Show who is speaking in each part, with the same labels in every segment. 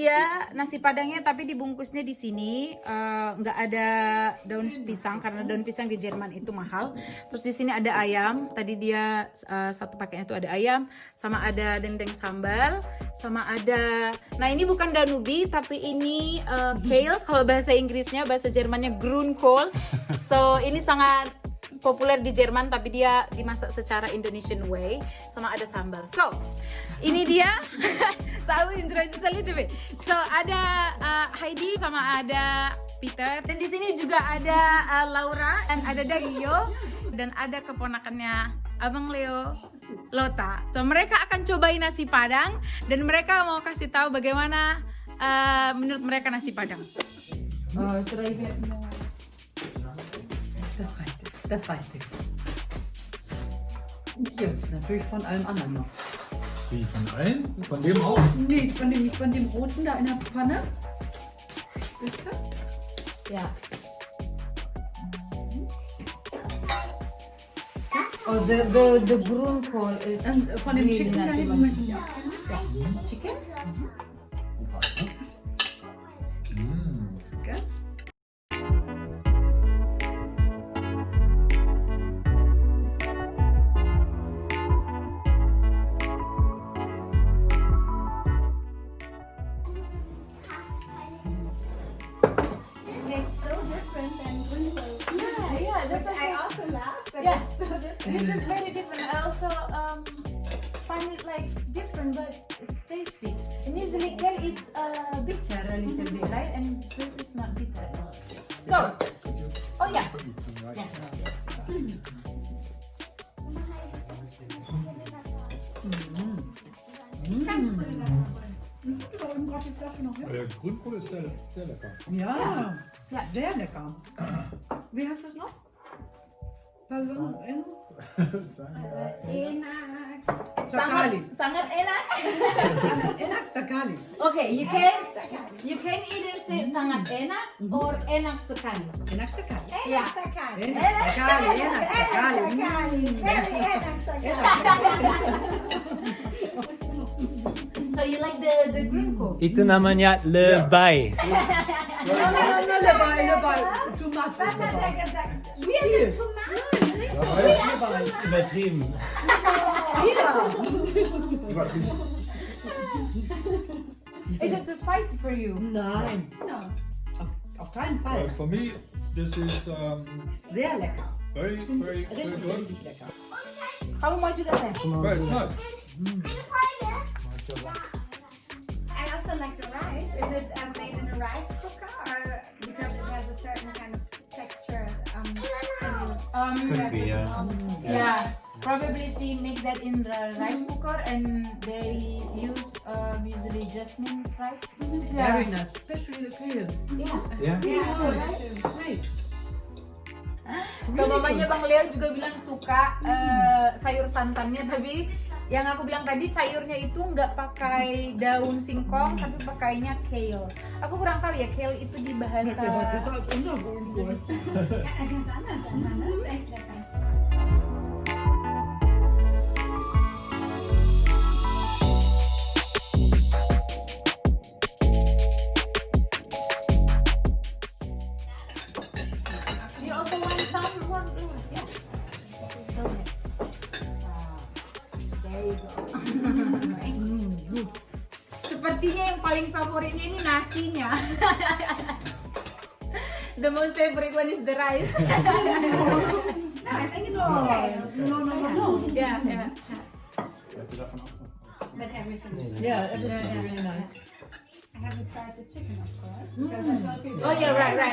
Speaker 1: dia nasi padangnya tapi dibungkusnya di sini nggak ada daun pisang karena daun pisang di Jerman itu mahal. Terus di sini ada ayam. Tadi dia satu paketnya itu ada ayam, sama ada dendeng sambal, sama ada. Nah ini bukan daun ubi tapi ini kale. Kalau bahasa Inggrisnya, bahasa Jermannya Grünkohl. So ini sangat populer di Jerman tapi dia dimasak secara Indonesian way, sama ada sambal. So ini dia. So ada Heidi sama ada Peter, dan di sini juga ada Laura dan ada Dario dan ada keponakannya Abang Leo, Lota. So mereka akan cobain nasi padang dan mereka mau kasih tahu bagaimana menurut mereka nasi padang.
Speaker 2: Das reicht. Jetzt natürlich von allem anderen noch.
Speaker 3: Wie, von allen? Von dem auch?
Speaker 2: Nee, von dem roten da in der Pfanne. Bitte?
Speaker 1: Ja.
Speaker 2: Oh,
Speaker 1: the Grünkohl is
Speaker 2: von dem
Speaker 1: really
Speaker 2: Chicken da
Speaker 1: nasi
Speaker 2: hinten
Speaker 1: padang.
Speaker 2: möchte ich auch gerne.
Speaker 1: Chicken?
Speaker 2: Gell?
Speaker 1: This is very different. I also find it like different, but it's tasty. And usually kale it's bitter a little bit, right? And this is not bitter at all. So, oh yeah. Yes.
Speaker 3: Der Grünkohl ist sehr, sehr lecker.
Speaker 2: Ja,
Speaker 1: Ja.
Speaker 2: sehr lecker. Wie heißt das noch? Person
Speaker 1: Enak.
Speaker 2: Sakali.
Speaker 1: Sangat enak.
Speaker 2: Enak Sakali.
Speaker 1: Okay, you can either say sangat enak or enak sekali.
Speaker 2: Enak Sakali.
Speaker 1: Yeah.
Speaker 2: Enak Sakali. Enak Sakali.
Speaker 1: So you like the Grünkohl?
Speaker 4: Itu namanya lebay.
Speaker 2: No, dabei. Too much.
Speaker 5: Wir sind too much.
Speaker 4: Das ist übertrieben.
Speaker 1: Is it too spicy for you?
Speaker 2: Nein.
Speaker 1: No.
Speaker 2: Auf keinen Fall.
Speaker 3: For me, this is
Speaker 2: Sehr lecker.
Speaker 3: very, very, very
Speaker 2: Richtig,
Speaker 3: good.
Speaker 2: richtig lecker.
Speaker 1: Kamu mau juga teh?
Speaker 3: Very nice.
Speaker 5: I also like the rice. Is it made in a rice cooker or because it has a certain kind of texture?
Speaker 4: Could be, yeah.
Speaker 1: Yeah, probably she make that in the rice cooker and they use usually jasmine rice.
Speaker 2: Very nice. Especially the kale.
Speaker 1: Yeah.
Speaker 4: Yeah.
Speaker 2: Great.
Speaker 1: So mamanya Bang Leo juga bilang suka sayur santannya, tapi yang aku bilang tadi sayurnya itu nggak pakai daun singkong tapi pakainya kale. Aku kurang tahu ya kale itu di bahasa.
Speaker 2: Besser als unser Grünkohl.
Speaker 5: Ja, ganz anders. Echt lecker.
Speaker 1: You also want some more? Yeah. There you go. Sepertinya yang paling favoritnya ini nasinya. The most favorite one is the rice.
Speaker 5: No, I think it's okay.
Speaker 2: No.
Speaker 1: Yeah.
Speaker 5: But everything is
Speaker 2: Yeah, everything's really nice.
Speaker 5: I haven't tried the chicken, of course, because I told you.
Speaker 1: Oh yeah, right.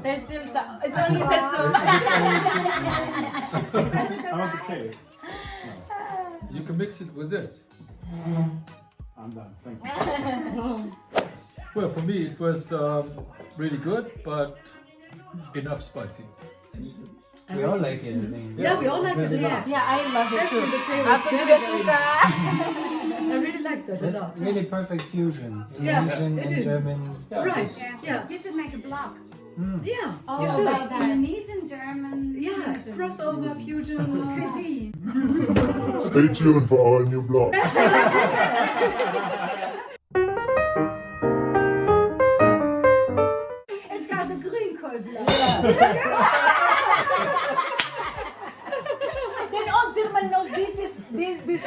Speaker 1: There's still some. It's only the soup.
Speaker 3: I want the cake. No. You can mix it with this. I'm done. Thank you. Well, for me, it was really good, but enough spicy.
Speaker 4: We all like it, I think.
Speaker 2: Yeah, we all like it a lot.
Speaker 1: Yeah, I love it too.
Speaker 2: Especially the flavor.
Speaker 1: Aku juga suka.
Speaker 2: I really like that a
Speaker 4: That's
Speaker 2: lot.
Speaker 4: really perfect fusion.
Speaker 2: Yeah,
Speaker 4: Indonesian
Speaker 2: it
Speaker 4: and
Speaker 2: is.
Speaker 4: German.
Speaker 2: Right.
Speaker 5: Yeah.
Speaker 2: Yeah.
Speaker 5: You should make a blog.
Speaker 2: Yeah.
Speaker 5: All
Speaker 2: You should.
Speaker 5: about Indonesian, German.
Speaker 2: Yeah.
Speaker 5: fusion.
Speaker 2: Crossover fusion.
Speaker 5: Cuisine.
Speaker 6: Stay tuned for our new blog.
Speaker 5: It's called the Grünkohl blog.
Speaker 1: Then all German knows this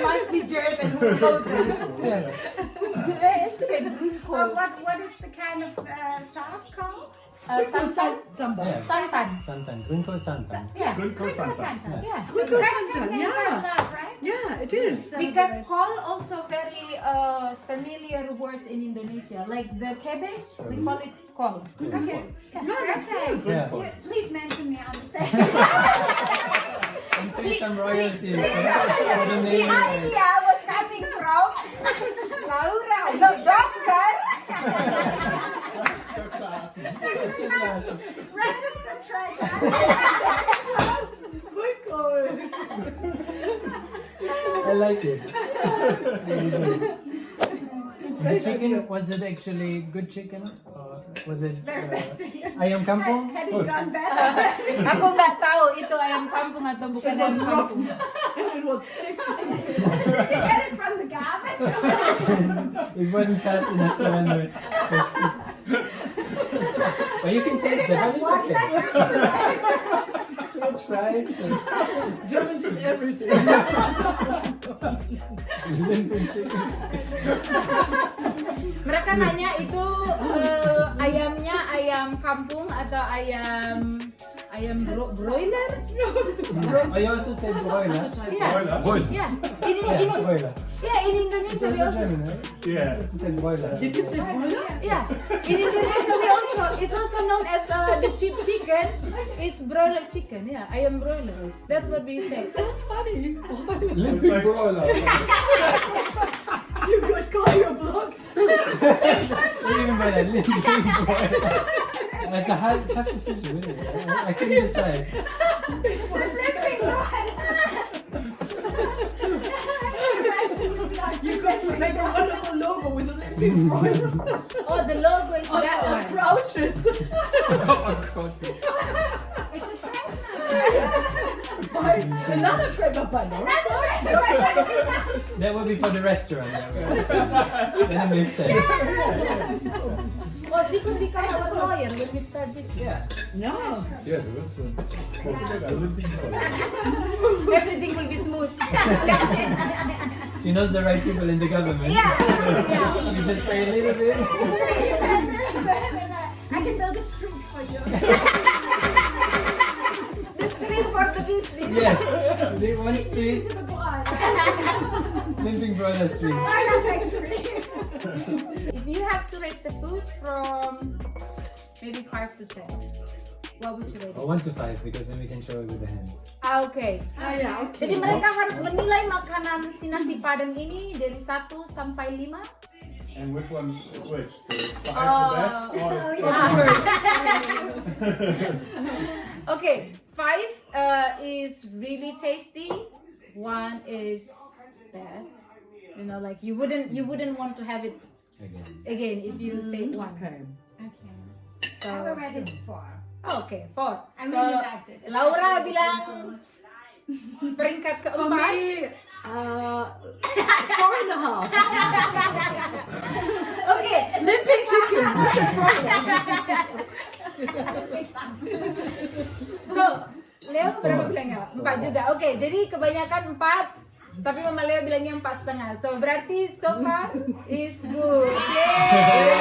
Speaker 1: must be German. Who wrote it?
Speaker 5: What is the kind of sauce called?
Speaker 1: Santan.
Speaker 2: Sambal.
Speaker 4: Yeah.
Speaker 1: Santan.
Speaker 4: Santan. Grünkohl Santan.
Speaker 1: Yeah.
Speaker 3: Grünkohl Santan.
Speaker 1: Yeah.
Speaker 2: Grünkohl Santan,
Speaker 5: Names are a
Speaker 2: yeah.
Speaker 5: lot, right?
Speaker 2: Yeah, it is.
Speaker 5: So
Speaker 1: Because
Speaker 5: good.
Speaker 1: kol also very familiar word in Indonesia. Like the cabbage, we call it kol.
Speaker 5: Okay. Perfect.
Speaker 4: Yeah.
Speaker 5: Please mention me on the thing.
Speaker 4: And pay some royalties for the
Speaker 1: The
Speaker 4: name.
Speaker 1: idea was coming from Laura, the doctor.
Speaker 5: Register treasure.
Speaker 4: I like it. Really good. The chicken, was it actually good chicken? Or was it ayam kampung?
Speaker 5: Had it gone better?
Speaker 1: Aku nggak tahu itu ayam kampung atau bukan ayam kampung.
Speaker 2: It was sick.
Speaker 5: Did you get it from the garbage?
Speaker 4: It wasn't fast enough to run away. But you can taste it, but it's okay. It's fried. So
Speaker 2: Germans eat everything.
Speaker 4: limping chicken.
Speaker 1: Mereka nanya itu ayamnya ayam kampung atau ayam broiler?
Speaker 4: I also said broiler.
Speaker 1: Yeah.
Speaker 3: Boil.
Speaker 1: Yeah.
Speaker 4: Yeah, broiler.
Speaker 1: In Indonesia
Speaker 4: It's
Speaker 1: we
Speaker 4: also
Speaker 1: also
Speaker 4: German, right?
Speaker 3: Yeah.
Speaker 4: I also said broiler.
Speaker 2: Did you say broiler?
Speaker 1: yeah. In Indonesia we also it's also known as the cheap chicken is broiler chicken. Yeah, ayam broiler. That's what we say.
Speaker 2: That's funny.
Speaker 3: Limping broiler.
Speaker 2: You could call your blog.
Speaker 4: What do you mean by that? Limping broiler. That's a hard, tough decision, isn't it? I couldn't decide.
Speaker 2: You could make a wonderful logo with a limping broiler.
Speaker 1: Oh, the logo is that
Speaker 2: On
Speaker 1: one.
Speaker 2: crouches.
Speaker 5: It's a treasure.
Speaker 2: By another Trevor Banner.
Speaker 4: That would be for the restaurant. Then it makes sense.
Speaker 1: Oh, she could become our lawyer when we start this.
Speaker 4: Yeah.
Speaker 2: Yeah.
Speaker 3: Yeah, the restaurant. A limping broiler.
Speaker 1: Everything will be smooth.
Speaker 4: She knows the right people in the government.
Speaker 1: Yeah.
Speaker 4: You just pay a little bit.
Speaker 5: I can build a street for you.
Speaker 1: The street for the business.
Speaker 4: Yes. The one street,
Speaker 5: To the block.
Speaker 4: Limping Broiler Street.
Speaker 5: Chocolate factory.
Speaker 1: If you have to rate the food from maybe 5 to 10, what would you rate
Speaker 4: Or
Speaker 1: it?
Speaker 4: 1 to 5 because then we can show it with the hand.
Speaker 1: Oke.
Speaker 2: Ah, yeah, okay.
Speaker 1: Jadi mereka harus menilai makanan si nasi padang ini dari 1 sampai 5.
Speaker 3: And which one is which? So is 5
Speaker 1: Oh.
Speaker 3: the best? Or is
Speaker 1: Okay, 5 is really tasty. 1 is bad. You know, like you wouldn't want to have it again if you say 1.
Speaker 2: Okay.
Speaker 5: Okay.
Speaker 1: So,
Speaker 5: I rated 4.
Speaker 1: okay, 4.
Speaker 5: I really liked it.
Speaker 1: Laura
Speaker 5: especially
Speaker 1: bilang peringkat
Speaker 2: For
Speaker 1: keempat.
Speaker 2: me, 4.5.
Speaker 1: Okay,
Speaker 2: Limping chicken.
Speaker 1: so Leo berapa bilangnya? 4 juga. Oke, jadi kebanyakan 4. Tapi Mama Leo bilangnya 4,5. So berarti so far is good. Yay!